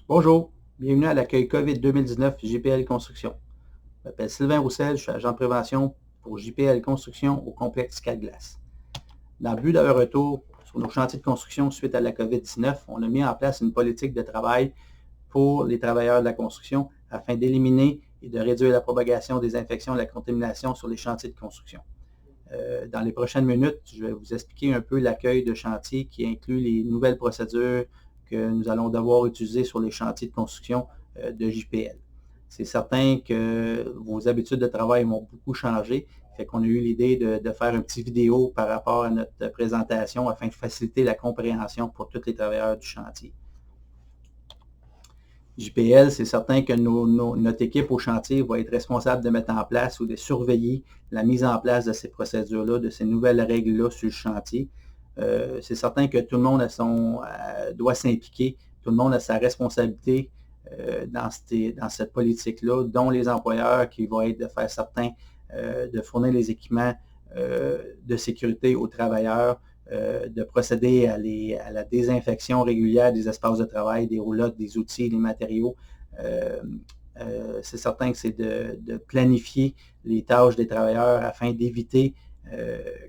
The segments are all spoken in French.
Bonjour, bienvenue à l'accueil COVID 2019 JPL Construction. Je m'appelle Sylvain Roussel, je suis agent de prévention pour JPL Construction au complexe Calglace. Dans le but d'avoir un retour sur nos chantiers de construction suite à la COVID-19, on a mis en place une politique de travail pour les travailleurs de la construction afin d'éliminer et de réduire la propagation des infections et la contamination sur les chantiers de construction. Dans les prochaines minutes, je vais vous expliquer un peu l'accueil de chantier qui inclut les nouvelles procédures que nous allons devoir utiliser sur les chantiers de construction de JPL. C'est certain que vos habitudes de travail vont beaucoup changer, fait qu'on a eu l'idée de faire une petite vidéo par rapport à notre présentation afin de faciliter la compréhension pour tous les travailleurs du chantier. JPL, c'est certain que notre équipe au chantier va être responsable de mettre en place ou de surveiller la mise en place de ces procédures-là, de ces nouvelles règles-là sur le chantier. C'est certain que tout le monde doit s'impliquer, tout le monde a sa responsabilité dans cette politique-là, dont les employeurs qui vont être de faire certains, de fournir les équipements de sécurité aux travailleurs, de procéder à la désinfection régulière des espaces de travail, des roulottes, des outils, des matériaux. C'est certain que c'est de planifier les tâches des travailleurs afin d'éviter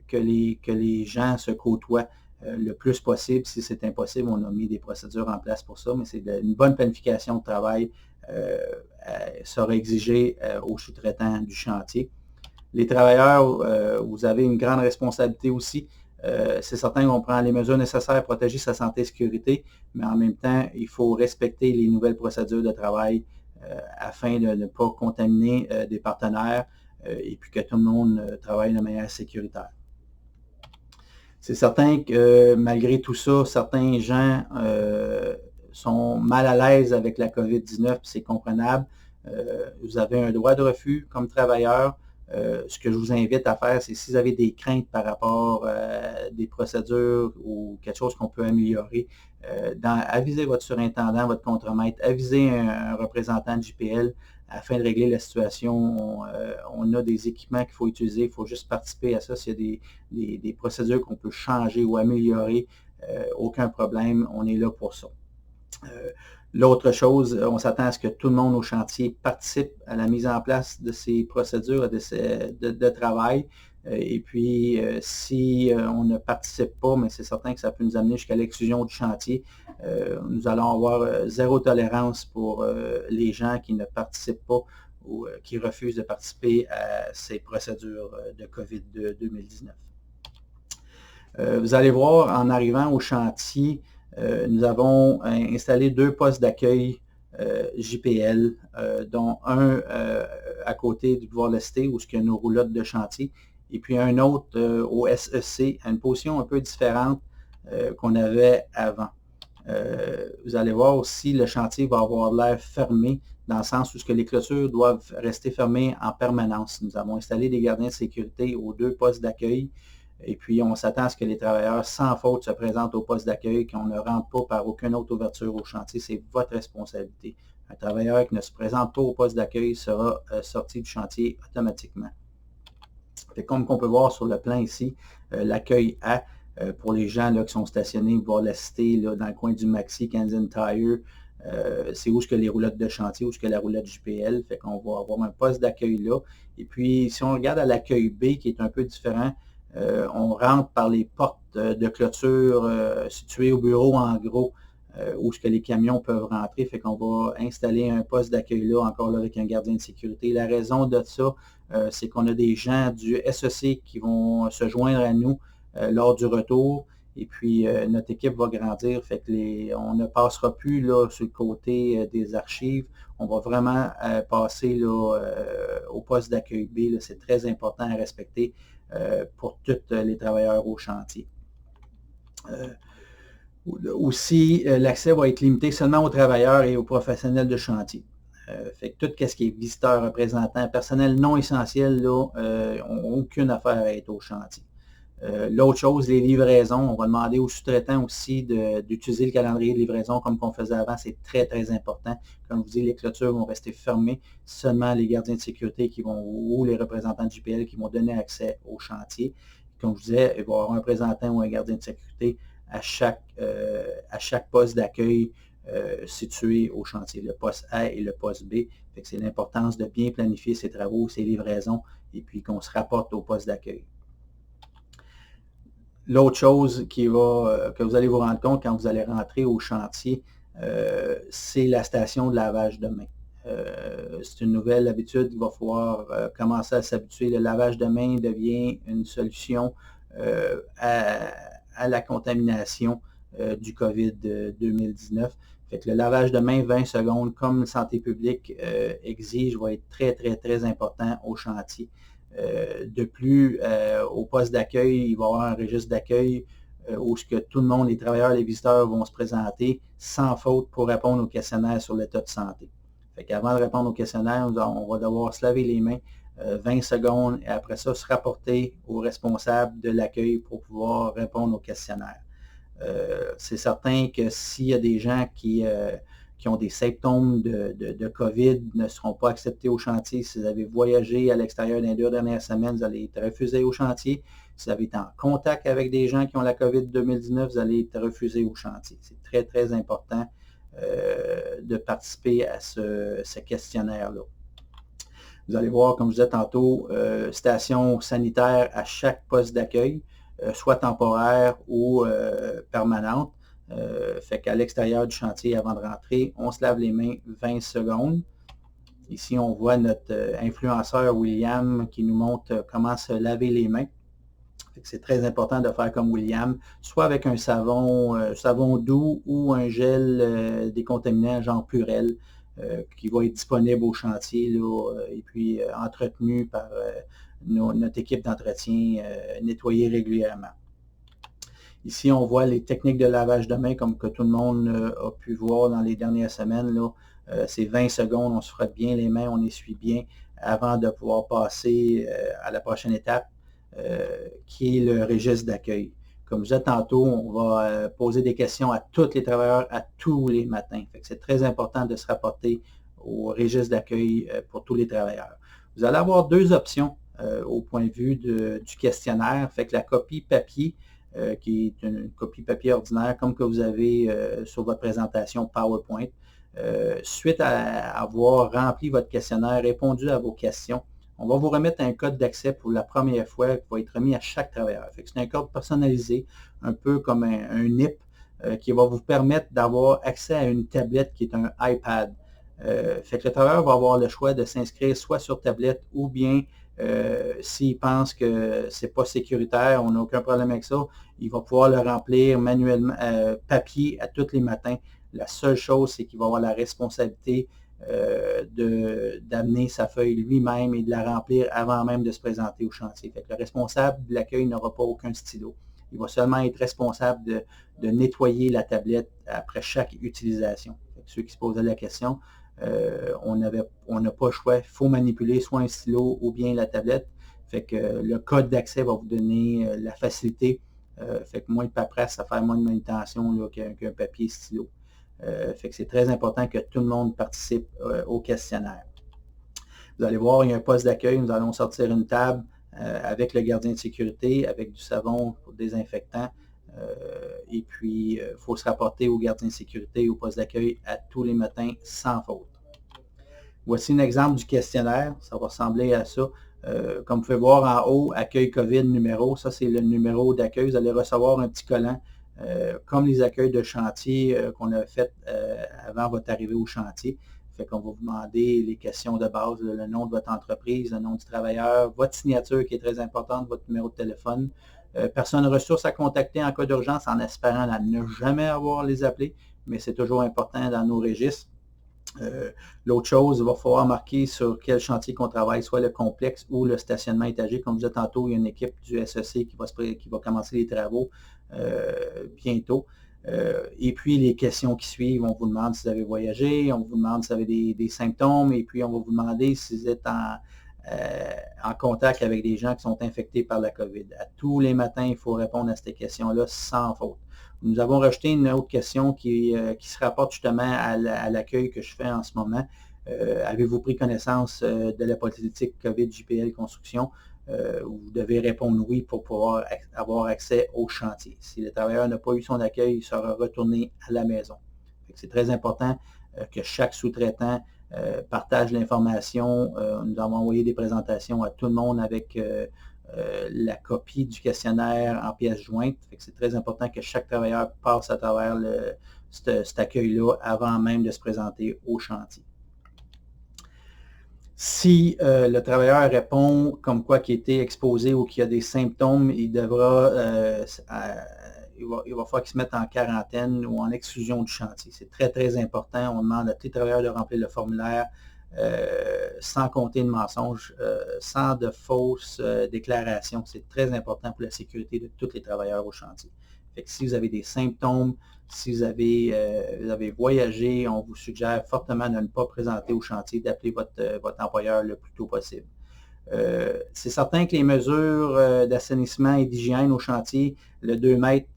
que les gens se côtoient le plus possible. Si c'est impossible, on a mis des procédures en place pour ça, mais c'est une bonne planification de travail sera exigée aux sous-traitants du chantier. Les travailleurs, vous avez une grande responsabilité aussi. C'est certain qu'on prend les mesures nécessaires pour protéger sa santé et sécurité, mais en même temps, il faut respecter les nouvelles procédures de travail afin de ne pas contaminer des partenaires et puis que tout le monde travaille de manière sécuritaire. C'est certain que malgré tout ça, certains gens sont mal à l'aise avec la COVID-19, c'est comprenable. Vous avez un droit de refus comme travailleur. Ce que je vous invite à faire, c'est si vous avez des craintes par rapport à des procédures ou quelque chose qu'on peut améliorer, avisez votre surintendant, votre contremaître, avisez un représentant de JPL afin de régler la situation. On a des équipements qu'il faut utiliser, il faut juste participer à ça. S'il y a des procédures qu'on peut changer ou améliorer, aucun problème, on est là pour ça. L'autre chose, on s'attend à ce que tout le monde au chantier participe à la mise en place de ces procédures de travail. Et puis, si on ne participe pas, mais c'est certain que ça peut nous amener jusqu'à l'exclusion du chantier. Nous allons avoir zéro tolérance pour les gens qui ne participent pas ou qui refusent de participer à ces procédures de COVID 2019. Vous allez voir, en arrivant au chantier, nous avons installé 2 postes d'accueil JPL, dont un à côté du boulevard Lesté, où il y a nos roulottes de chantier, et puis un autre au SEC, à une position un peu différente qu'on avait avant. Vous allez voir aussi, le chantier va avoir l'air fermé, dans le sens où les clôtures doivent rester fermées en permanence. Nous avons installé des gardiens de sécurité aux 2 postes d'accueil. Et puis, on s'attend à ce que les travailleurs sans faute se présentent au poste d'accueil, qu'on ne rentre pas par aucune autre ouverture au chantier. C'est votre responsabilité. Un travailleur qui ne se présente pas au poste d'accueil sera sorti du chantier automatiquement. Comme on peut voir sur le plan ici, l'accueil A, pour les gens là, qui sont stationnés, voir la cité là, dans le coin du Maxi, Canadian Tire, c'est où est-ce que les roulottes de chantier, où est-ce que la roulotte JPL, fait qu'on va avoir un poste d'accueil là. Et puis, si on regarde à l'accueil B, qui est un peu différent, on rentre par les portes de clôture situées au bureau en gros, où ce que les camions peuvent rentrer, fait qu'on va installer un poste d'accueil là, encore là avec un gardien de sécurité. La raison de ça, c'est qu'on a des gens du SEC qui vont se joindre à nous lors du retour. Et puis, notre équipe va grandir, fait que on ne passera plus là, sur le côté des archives. On va vraiment passer là, au poste d'accueil B. C'est très important à respecter pour tous les travailleurs au chantier. Aussi, l'accès va être limité seulement aux travailleurs et aux professionnels de chantier. Fait que tout ce qui est visiteurs, représentants, personnel non essentiel, là, n'ont aucune affaire à être au chantier. L'autre chose, les livraisons, on va demander aux sous-traitants aussi d'utiliser le calendrier de livraison comme on faisait avant. C'est très, très important. Comme je vous dis, les clôtures vont rester fermées. Seulement les gardiens de sécurité ou les représentants de JPL qui vont donner accès au chantier. Comme je vous disais, il va y avoir un représentant ou un gardien de sécurité à chaque poste d'accueil situés au chantier, le poste A et le poste B. C'est l'importance de bien planifier ses travaux, ses livraisons, et puis qu'on se rapporte au poste d'accueil. L'autre chose que vous allez vous rendre compte quand vous allez rentrer au chantier, c'est la station de lavage de mains. C'est une nouvelle habitude, il va falloir commencer à s'habituer. Le lavage de mains devient une solution à la contamination du COVID-2019. Le lavage de mains 20 secondes, comme Santé publique exige, va être très, très, très important au chantier. De plus, au poste d'accueil, il va y avoir un registre d'accueil où tout le monde, les travailleurs, les visiteurs vont se présenter sans faute pour répondre au questionnaire sur l'état de santé. Avant de répondre au questionnaire, on va devoir se laver les mains 20 secondes et après ça, se rapporter au responsable de l'accueil pour pouvoir répondre au questionnaire. C'est certain que s'il y a des gens qui ont des symptômes de COVID ne seront pas acceptés au chantier. Si vous avez voyagé à l'extérieur dans les 2 dernières semaines, vous allez être refusé au chantier. Si vous avez été en contact avec des gens qui ont la COVID-2019, vous allez être refusé au chantier. C'est très, très important de participer à ce questionnaire-là. Vous allez voir, comme je disais tantôt, station sanitaire à chaque poste d'accueil, soit temporaire ou permanente. Fait qu'à l'extérieur du chantier, avant de rentrer, on se lave les mains 20 secondes. Ici, on voit notre influenceur William qui nous montre comment se laver les mains. C'est très important de faire comme William, soit avec un savon doux ou un gel décontaminant genre Purell qui va être disponible au chantier là, et puis entretenu par notre équipe d'entretien nettoyée régulièrement. Ici, on voit les techniques de lavage de mains comme que tout le monde a pu voir dans les dernières semaines. C'est 20 secondes, on se frotte bien les mains, on essuie bien avant de pouvoir passer à la prochaine étape qui est le registre d'accueil. Comme je disais tantôt, on va poser des questions à tous les travailleurs à tous les matins. C'est très important de se rapporter au registre d'accueil pour tous les travailleurs. Vous allez avoir 2 options au point de vue du questionnaire. La copie papier, qui est une copie papier ordinaire comme que vous avez sur votre présentation PowerPoint. Suite à avoir rempli votre questionnaire, répondu à vos questions, on va vous remettre un code d'accès pour la première fois qui va être remis à chaque travailleur. C'est un code personnalisé, un peu comme un NIP, qui va vous permettre d'avoir accès à une tablette qui est un iPad. Le travailleur va avoir le choix de s'inscrire soit sur tablette ou bien s'il pense que ce n'est pas sécuritaire, on n'a aucun problème avec ça, il va pouvoir le remplir manuellement, papier à tous les matins. La seule chose, c'est qu'il va avoir la responsabilité d'amener sa feuille lui-même et de la remplir avant même de se présenter au chantier. Le responsable de l'accueil n'aura pas aucun stylo. Il va seulement être responsable de nettoyer la tablette après chaque utilisation. Ceux qui se posaient la question, on n'a pas le choix, il faut manipuler soit un stylo ou bien la tablette. Le code d'accès va vous donner la facilité, moins de paperasse, ça fait moins de manutention qu'un papier stylo. C'est très important que tout le monde participe au questionnaire. Vous allez voir, il y a un poste d'accueil, nous allons sortir une table avec le gardien de sécurité, avec du savon désinfectant. Et puis, il faut se rapporter au gardien de sécurité, au poste d'accueil à tous les matins sans faute. Voici un exemple du questionnaire, ça va ressembler à ça. Comme vous pouvez voir en haut, accueil COVID numéro, ça c'est le numéro d'accueil. Vous allez recevoir un petit collant, comme les accueils de chantier qu'on a fait avant votre arrivée au chantier. Qu'on va vous demander les questions de base, le nom de votre entreprise, le nom du travailleur, votre signature qui est très importante, votre numéro de téléphone. Personne ressource à contacter en cas d'urgence en espérant ne jamais avoir les appeler, mais c'est toujours important dans nos registres. L'autre chose, il va falloir marquer sur quel chantier qu'on travaille, soit le complexe ou le stationnement étagé. Comme je disais tantôt, il y a une équipe du SEC qui va commencer les travaux bientôt. Et puis, les questions qui suivent, on vous demande si vous avez voyagé, on vous demande si vous avez des symptômes, et puis on va vous demander si vous êtes en contact avec des gens qui sont infectés par la COVID. À tous les matins, il faut répondre à ces questions-là sans faute. Nous avons rajouté une autre question qui se rapporte justement à l'accueil que je fais en ce moment. Avez-vous pris connaissance de la politique COVID-JPL Construction? Vous devez répondre oui pour pouvoir avoir accès au chantier. Si le travailleur n'a pas eu son accueil, il sera retourné à la maison. C'est très important que chaque sous-traitant partage l'information. Nous avons envoyé des présentations à tout le monde avec la copie du questionnaire en pièce jointe. C'est très important que chaque travailleur passe à travers cet accueil-là avant même de se présenter au chantier. Si le travailleur répond comme quoi qu'il a été exposé ou qu'il y a des symptômes, il devra, il va falloir qu'il se mette en quarantaine ou en exclusion du chantier. C'est très, très important. On demande à tous les travailleurs de remplir le formulaire sans compter de mensonges, sans de fausses déclarations. C'est très important pour la sécurité de tous les travailleurs au chantier. Fait que si vous avez des symptômes, si vous avez voyagé, on vous suggère fortement de ne pas présenter au chantier, d'appeler votre employeur le plus tôt possible. C'est certain que les mesures d'assainissement et d'hygiène au chantier, le 2 mètres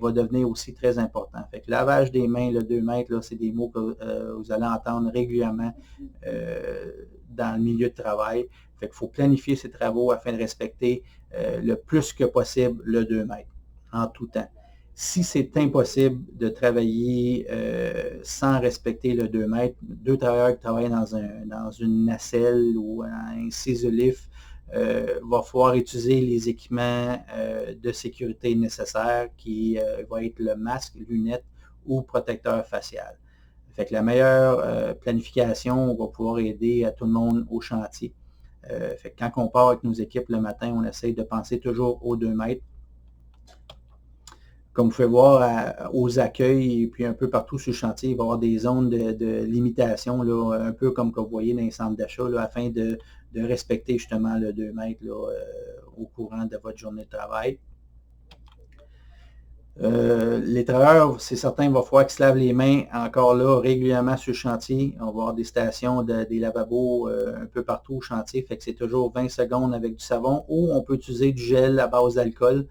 va devenir aussi très important. Fait que lavage des mains, le 2 mètres, c'est des mots que vous allez entendre régulièrement dans le milieu de travail. Fait qu'il faut planifier ces travaux afin de respecter le plus que possible le 2 mètres en tout temps. Si c'est impossible de travailler sans respecter le 2 mètres, 2 travailleurs qui travaillent dans une nacelle ou un ciselif, va falloir utiliser les équipements de sécurité nécessaires qui va être le masque, lunettes ou protecteur facial. Fait que la meilleure planification va pouvoir aider à tout le monde au chantier. Fait que quand on part avec nos équipes le matin, on essaye de penser toujours aux 2 mètres. Comme vous pouvez voir aux accueils et puis un peu partout sur le chantier, il va y avoir des zones de limitation, là, un peu comme que vous voyez dans les centres d'achat, afin de respecter justement le 2 mètres au courant de votre journée de travail. Les travailleurs, c'est certain, il va falloir qu'ils se lavent les mains encore là régulièrement sur le chantier. On va avoir des stations, des lavabos un peu partout au chantier, fait que c'est toujours 20 secondes avec du savon ou on peut utiliser du gel à base d'alcool.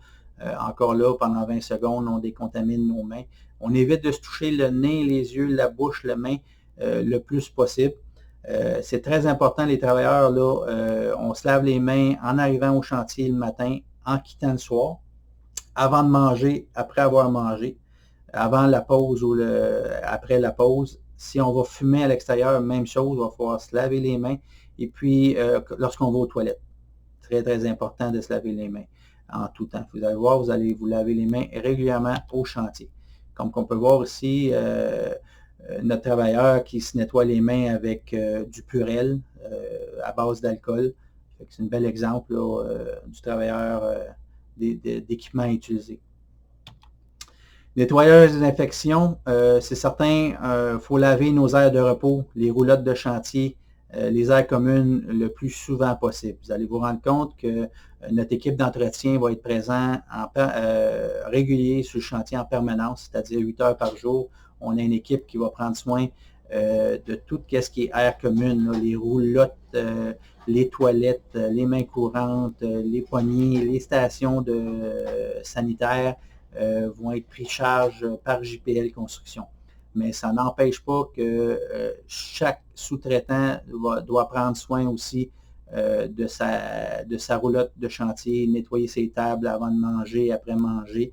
Encore là, pendant 20 secondes, on décontamine nos mains. On évite de se toucher le nez, les yeux, la bouche, la main le plus possible. C'est très important, les travailleurs, on se lave les mains en arrivant au chantier le matin, en quittant le soir, avant de manger, après avoir mangé, avant la pause ou après la pause. Si on va fumer à l'extérieur, même chose, il va falloir se laver les mains. Et puis, lorsqu'on va aux toilettes, très, très important de se laver les mains en tout temps. Vous allez voir, vous allez vous laver les mains régulièrement au chantier. Comme on peut voir ici, notre travailleur qui se nettoie les mains avec du Purell à base d'alcool. C'est un bel exemple du travailleur d'équipement utilisé. Nettoyage des infections, c'est certain, il faut laver nos aires de repos, les roulottes de chantier, les aires communes le plus souvent possible. Vous allez vous rendre compte que notre équipe d'entretien va être présente régulier sur le chantier en permanence, c'est-à-dire 8 heures par jour. On a une équipe qui va prendre soin de tout ce qui est aire commune, les roulottes, les toilettes, les mains courantes, les poignées, les stations sanitaires vont être pris charge par JPL Construction. Mais ça n'empêche pas que chaque sous-traitant doit prendre soin aussi de sa roulotte de chantier, nettoyer ses tables avant de manger, après manger.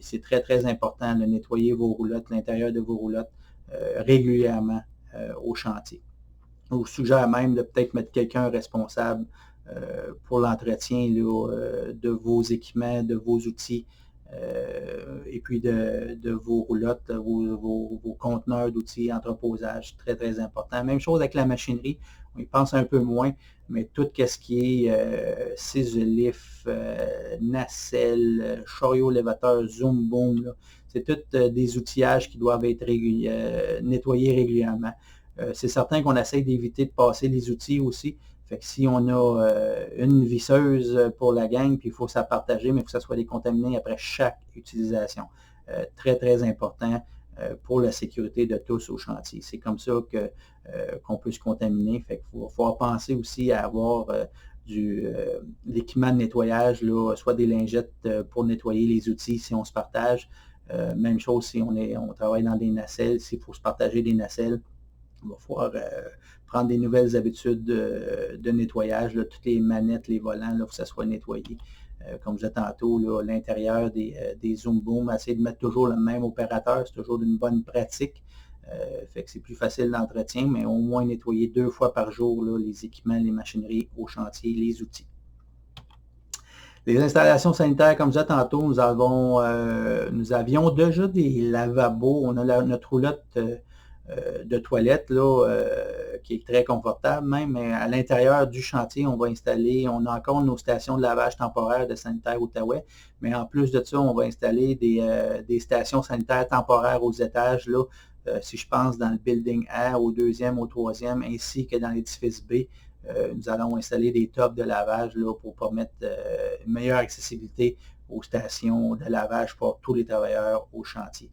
C'est très, très important de nettoyer vos roulottes, l'intérieur de vos roulottes régulièrement au chantier. Je vous suggère même de peut-être mettre quelqu'un responsable pour l'entretien de vos équipements, de vos outils, et puis de vos roulottes, vos conteneurs d'outils, entreposage, très, très important. Même chose avec la machinerie, on y pense un peu moins, mais tout ce qui est ciselif, nacelle, chariot lévateur, zoom boom, c'est tous des outillages qui doivent être nettoyés régulièrement. C'est certain qu'on essaie d'éviter de passer les outils aussi. Fait que si on a une visseuse pour la gang, puis il faut ça partager, mais il faut que ça soit décontaminé après chaque utilisation. Très, très important pour la sécurité de tous au chantier. C'est comme ça qu'on peut se contaminer. Fait qu'il va falloir penser aussi à avoir l'équipement de nettoyage, soit des lingettes pour nettoyer les outils si on se partage. Même chose si on travaille dans des nacelles, s'il faut se partager des nacelles. Il va falloir prendre des nouvelles habitudes de nettoyage. Toutes les manettes, les volants, il faut que ça soit nettoyé. comme je disais tantôt, l'intérieur des Zoom Boom, essayer de mettre toujours le même opérateur, c'est toujours une bonne pratique. Fait que c'est plus facile d'entretien, mais au moins nettoyer 2 fois par jour les équipements, les machineries au chantier, les outils. Les installations sanitaires, comme je disais tantôt, nous avions déjà des lavabos. On a notre roulotte de toilette qui est très confortable même, mais à l'intérieur du chantier, on a encore nos stations de lavage temporaire de sanitaire Outaouais, mais en plus de ça, on va installer des stations sanitaires temporaires aux étages, si je pense dans le building A, au 2e, au 3e, ainsi que dans l'édifice B. Nous allons installer des tubs de lavage pour permettre une meilleure accessibilité aux stations de lavage pour tous les travailleurs au chantier.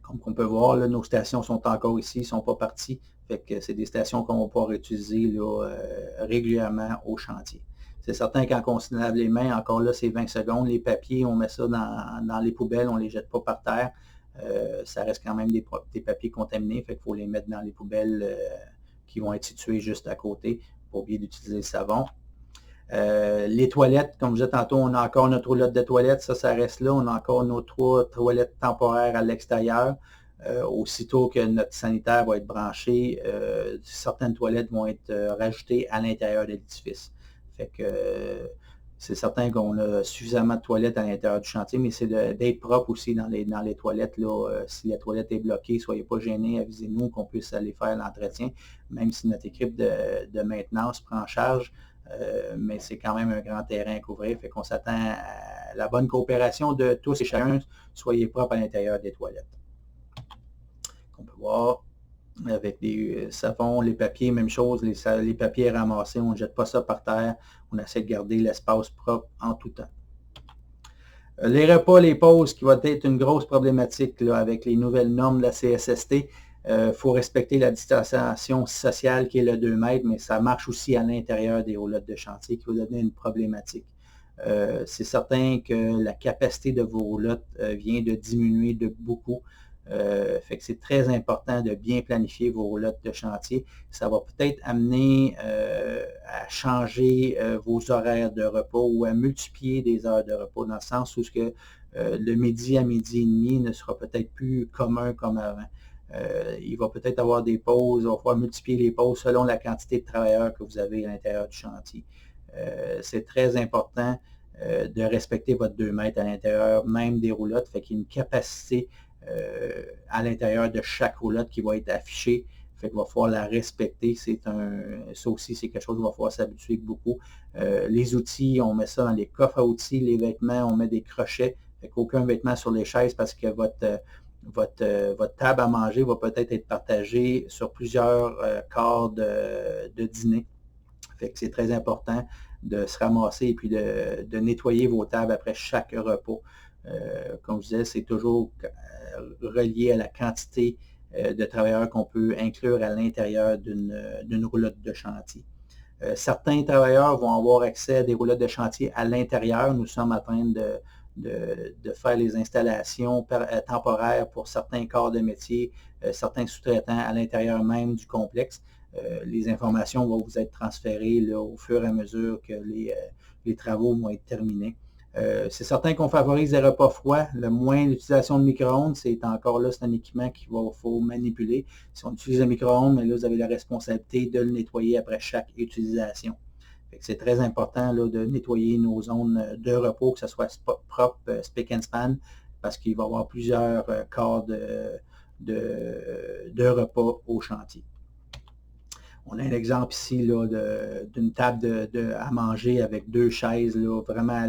Comme on peut voir, nos stations sont encore ici, ne sont pas parties. Fait que c'est des stations qu'on va pouvoir utiliser régulièrement au chantier. C'est certain quand on se lave les mains, encore là, c'est 20 secondes. Les papiers, on met ça dans les poubelles, on ne les jette pas par terre. Ça reste quand même des papiers contaminés, fait qu'il faut les mettre dans les poubelles qui vont être situés juste à côté pour oublier d'utiliser le savon. Les toilettes, comme je disais tantôt, on a encore notre roulotte de toilettes, ça reste là. On a encore nos 3 toilettes temporaires à l'extérieur. Aussitôt que notre sanitaire va être branché, certaines toilettes vont être rajoutées à l'intérieur de l'édifice. Fait que c'est certain qu'on a suffisamment de toilettes à l'intérieur du chantier, mais c'est d'être propre aussi dans les toilettes. Si la toilette est bloquée, soyez pas gênés, avisez-nous qu'on puisse aller faire l'entretien, même si notre équipe de maintenance prend en charge. Mais c'est quand même un grand terrain à couvrir, fait qu'on s'attend à la bonne coopération de tous et chacun. Soyez propre à l'intérieur des toilettes. On peut voir avec les savons, les papiers, même chose, les papiers ramassés, on ne jette pas ça par terre, on essaie de garder l'espace propre en tout temps. Les repas, les pauses, qui va être une grosse problématique avec les nouvelles normes de la CSST. Il faut respecter la distanciation sociale qui est le 2 mètres, mais ça marche aussi à l'intérieur des roulottes de chantier qui va devenir une problématique. C'est certain que la capacité de vos roulottes vient de diminuer de beaucoup. Fait que c'est très important de bien planifier vos roulottes de chantier. Ça va peut-être amener à changer vos horaires de repos ou à multiplier des heures de repos dans le sens où le midi à midi et demi ne sera peut-être plus commun comme avant. Il va peut-être avoir des pauses, il va falloir multiplier les pauses selon la quantité de travailleurs que vous avez à l'intérieur du chantier. C'est très important de respecter votre 2 mètres à l'intérieur, même des roulottes, fait qu'il y a une capacité à l'intérieur de chaque roulotte qui va être affichée. Fait qu'il va falloir la respecter. Ça aussi, c'est quelque chose qu'il va falloir s'habituer beaucoup. Les outils, on met ça dans les coffres à outils. Les vêtements, on met des crochets. Fait qu'aucun vêtement sur les chaises parce que votre table à manger va peut-être être partagée sur plusieurs quarts de dîner. Fait que c'est très important de se ramasser et puis de nettoyer vos tables après chaque repas. Comme je disais, c'est toujours relié à la quantité de travailleurs qu'on peut inclure à l'intérieur d'une roulotte de chantier. Certains travailleurs vont avoir accès à des roulottes de chantier à l'intérieur. Nous sommes en train de faire les installations temporaires pour certains corps de métier, certains sous-traitants à l'intérieur même du complexe. Les informations vont vous être transférées au fur et à mesure que les travaux vont être terminés. C'est certain qu'on favorise les repas froids, le moins l'utilisation de micro-ondes, c'est encore là, c'est un équipement qu'il faut manipuler. Si on utilise le micro-ondes, mais là, vous avez la responsabilité de le nettoyer après chaque utilisation. C'est très important de nettoyer nos zones de repos, que ce soit propre, spick and span, parce qu'il va y avoir plusieurs quarts de repas au chantier. On a un exemple ici d'une table à manger avec 2 chaises, vraiment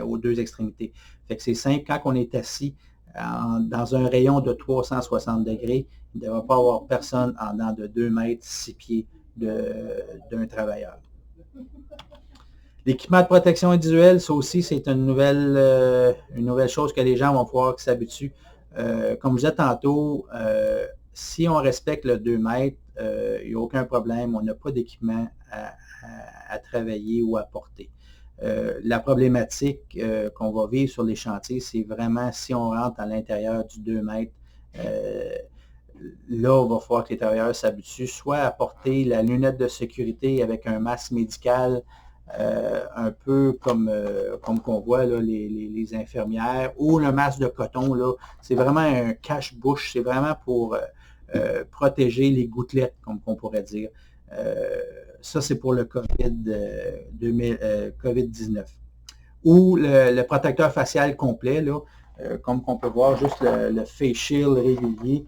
aux 2 extrémités. Fait que c'est simple, quand on est assis dans un rayon de 360 degrés, il ne devrait pas avoir personne en dedans de 2 mètres, 6 pieds d'un travailleur. L'équipement de protection individuelle, ça aussi, c'est une nouvelle chose que les gens vont pouvoir s'habituer. Comme je disais tantôt, si on respecte le 2 mètres, il n'y a aucun problème, on n'a pas d'équipement à travailler ou à porter. La problématique qu'on va vivre sur les chantiers, c'est vraiment si on rentre à l'intérieur du 2 mètres, là, il va falloir que les travailleurs s'habituent soit à porter la lunette de sécurité avec un masque médical un peu comme qu'on voit là, les infirmières, ou le masque de coton, là, c'est vraiment un cache-bouche, c'est vraiment pour protéger les gouttelettes, comme on pourrait dire. Ça, c'est pour le COVID-19. Ou le protecteur facial complet, là, comme on peut voir, juste le face shield régulier.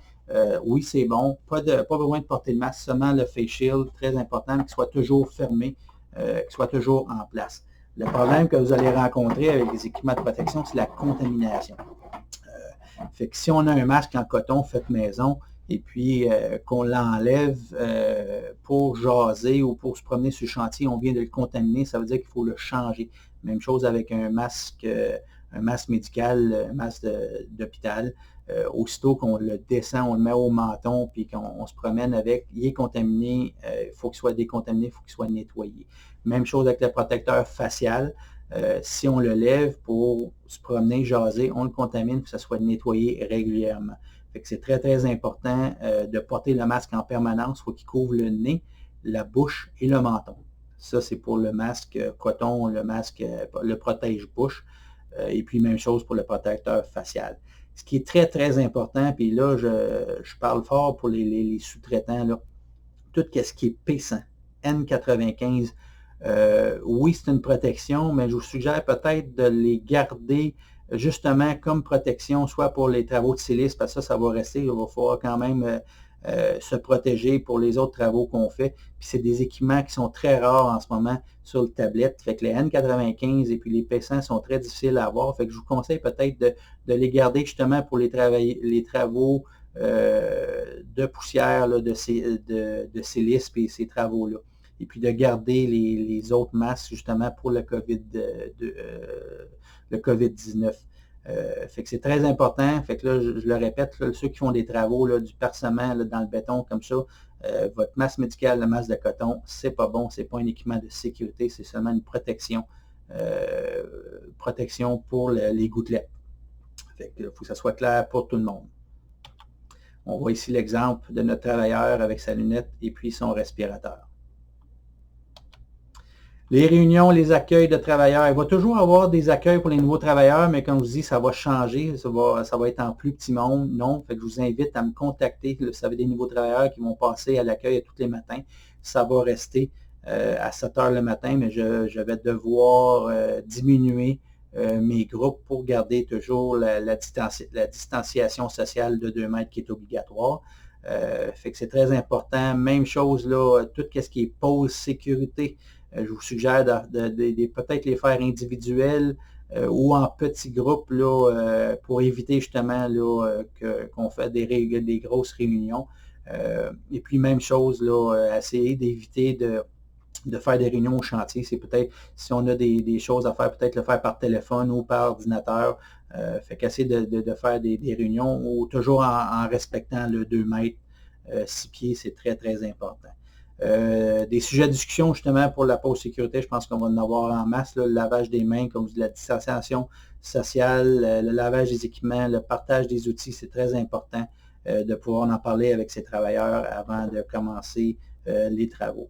Oui, c'est bon. Pas besoin de porter le masque, seulement le face shield, très important, qu'il soit toujours fermé, qu'il soit toujours en place. Le problème que vous allez rencontrer avec les équipements de protection, c'est la contamination. Fait que si on a un masque en coton fait maison et puis qu'on l'enlève pour jaser ou pour se promener sur le chantier, on vient de le contaminer, ça veut dire qu'il faut le changer. Même chose avec un masque médical, un masque d'hôpital. Aussitôt qu'on le descend, on le met au menton, puis qu'on se promène avec, il est contaminé, il faut qu'il soit décontaminé, il faut qu'il soit nettoyé. Même chose avec le protecteur facial. Si on le lève pour se promener, jaser, on le contamine, que ça soit nettoyé régulièrement. Fait que c'est très, très important de porter le masque en permanence. Il faut qu'il couvre le nez, la bouche et le menton. Ça, c'est pour le masque coton, le masque, le protège-bouche. Et puis, même chose pour le protecteur facial. Ce qui est très, très important, puis là, je parle fort pour les sous-traitants, là, tout ce qui est P100, N95, oui, c'est une protection, mais je vous suggère peut-être de les garder justement comme protection, soit pour les travaux de silice, parce que ça va rester, il va falloir quand même se protéger pour les autres travaux qu'on fait. Puis c'est des équipements qui sont très rares en ce moment sur le tablette. Fait que les N95 et puis les P100 sont très difficiles à avoir. Fait que je vous conseille peut-être de les garder justement pour les travaux de poussière, là, de silice et ces travaux-là. Et puis de garder les autres masques justement pour le COVID-19. Fait que c'est très important. Fait que là, je le répète, là, ceux qui font des travaux, là, du percement là, dans le béton comme ça, votre masque médical, le masque de coton, c'est pas bon, c'est pas un équipement de sécurité, c'est seulement une protection pour les gouttelettes. Fait que, faut que ça soit clair pour tout le monde. On voit ici l'exemple de notre travailleur avec sa lunette et puis son respirateur. Les réunions, les accueils de travailleurs. Il va toujours avoir des accueils pour les nouveaux travailleurs, mais comme je vous dis, ça va changer. Ça va être en plus petit monde. Non, fait que je vous invite à me contacter. Vous savez, des nouveaux travailleurs qui vont passer à l'accueil tous les matins. Ça va rester à 7 heures le matin, mais je vais devoir diminuer mes groupes pour garder toujours la distanciation sociale de 2 mètres qui est obligatoire. Fait que c'est très important. Même chose, là, tout ce qui est pause sécurité. Je vous suggère de peut-être les faire individuels ou en petits groupes là, pour éviter justement là, qu'on fait des grosses réunions. Et puis même chose, là, essayer d'éviter de faire des réunions au chantier. C'est peut-être, si on a des choses à faire, peut-être le faire par téléphone ou par ordinateur. Fait qu'essayer de faire des réunions ou toujours en respectant le 2 mètres, 6 pieds, c'est très, très important. Des sujets de discussion justement pour la pause sécurité, je pense qu'on va en avoir en masse, là, le lavage des mains, comme la distanciation sociale, le lavage des équipements, le partage des outils, c'est très important de pouvoir en parler avec ses travailleurs avant de commencer les travaux.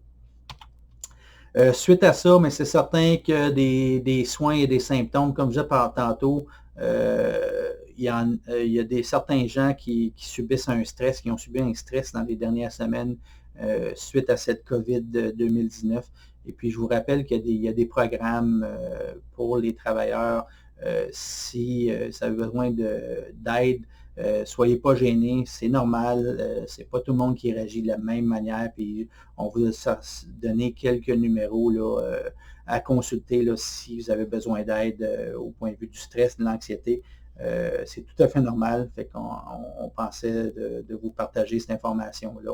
Suite à ça, mais c'est certain que des soins et des symptômes, comme je disais tantôt, il y a certains gens qui subissent un stress, qui ont subi un stress dans les dernières semaines suite à cette COVID-2019. Et puis, je vous rappelle qu'il y a des programmes pour les travailleurs. Si ça a besoin d'aide, soyez pas gênés, c'est normal, c'est pas tout le monde qui réagit de la même manière, puis on vous a donné quelques numéros là, à consulter là, si vous avez besoin d'aide au point de vue du stress, de l'anxiété. C'est tout à fait normal, fait qu'on pensait de vous partager cette information-là.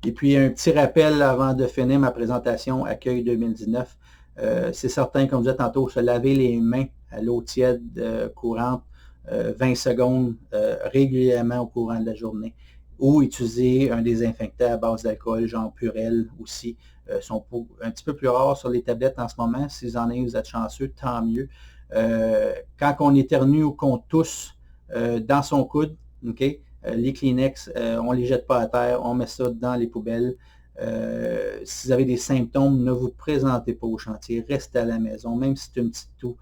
Et puis, un petit rappel avant de finir ma présentation Accueil 2019. C'est certain, comme je disais tantôt, se laver les mains à l'eau tiède courante 20 secondes régulièrement au courant de la journée. Ou utiliser un désinfectant à base d'alcool, genre Purell aussi. Sont un petit peu plus rares sur les tablettes en ce moment. Si vous en avez, vous êtes chanceux, tant mieux. Quand on éternue ou qu'on tousse dans son coude, okay, les Kleenex, on ne les jette pas à terre, on met ça dans les poubelles. Si vous avez des symptômes, ne vous présentez pas au chantier, restez à la maison, même si c'est une petite toux,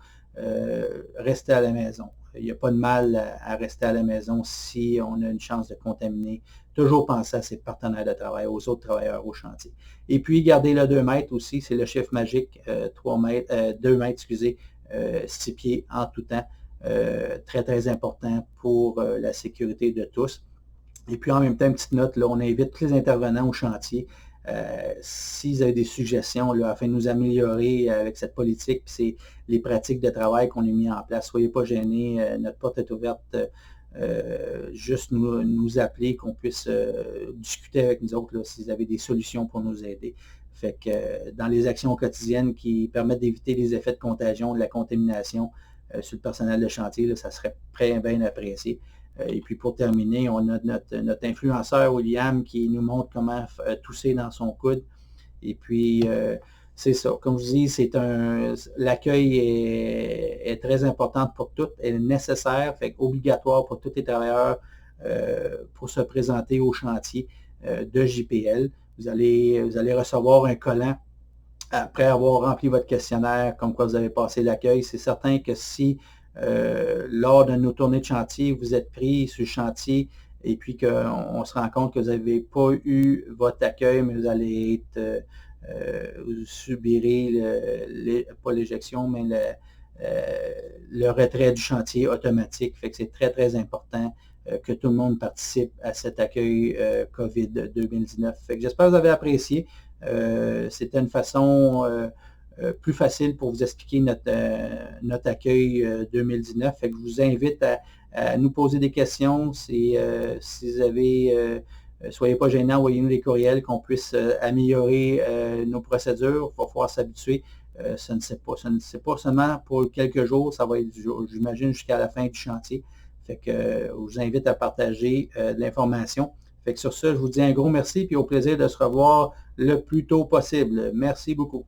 restez à la maison. Il n'y a pas de mal à rester à la maison si on a une chance de contaminer. Toujours penser à ses partenaires de travail, aux autres travailleurs au chantier. Et puis, gardez le 2 mètres aussi, c'est le chiffre magique, 2 mètres, excusez, 6 pieds en tout temps. Très, très important pour la sécurité de tous. Et puis, en même temps, une petite note, là, on invite tous les intervenants au chantier. S'ils avaient des suggestions là, afin de nous améliorer avec cette politique, puis c'est les pratiques de travail qu'on a mis en place, soyez pas gênés, notre porte est ouverte, juste nous appeler, qu'on puisse discuter avec nous autres si vous avez des solutions pour nous aider. Fait que dans les actions quotidiennes qui permettent d'éviter les effets de contagion, de la contamination sur le personnel de chantier, là, ça serait très bien apprécié. Et puis pour terminer, on a notre influenceur William qui nous montre comment tousser dans son coude. Et puis c'est ça. Comme je vous dis, l'accueil est très important pour toutes, elle est nécessaire, fait obligatoire pour tous les travailleurs pour se présenter au chantier de JPL. Vous allez recevoir un collant après avoir rempli votre questionnaire, comme quoi vous avez passé l'accueil. C'est certain que si lors de nos tournées de chantier, vous êtes pris sur le chantier et puis qu'on se rend compte que vous n'avez pas eu votre accueil, mais vous allez être, vous subirez, pas l'éjection, mais le retrait du chantier automatique. Fait que c'est très, très important que tout le monde participe à cet accueil COVID 2019. Fait que j'espère que vous avez apprécié. C'était une façon plus facile pour vous expliquer notre accueil 2019. Fait que je vous invite à nous poser des questions. Si vous avez, soyez pas gênants, envoyez-nous des courriels qu'on puisse améliorer nos procédures. Il va falloir s'habituer. Ce ne pas seulement pour quelques jours, ça va être, j'imagine, jusqu'à la fin du chantier. Fait que je vous invite à partager de l'information. Fait que sur ça, je vous dis un gros merci et au plaisir de se revoir le plus tôt possible. Merci beaucoup.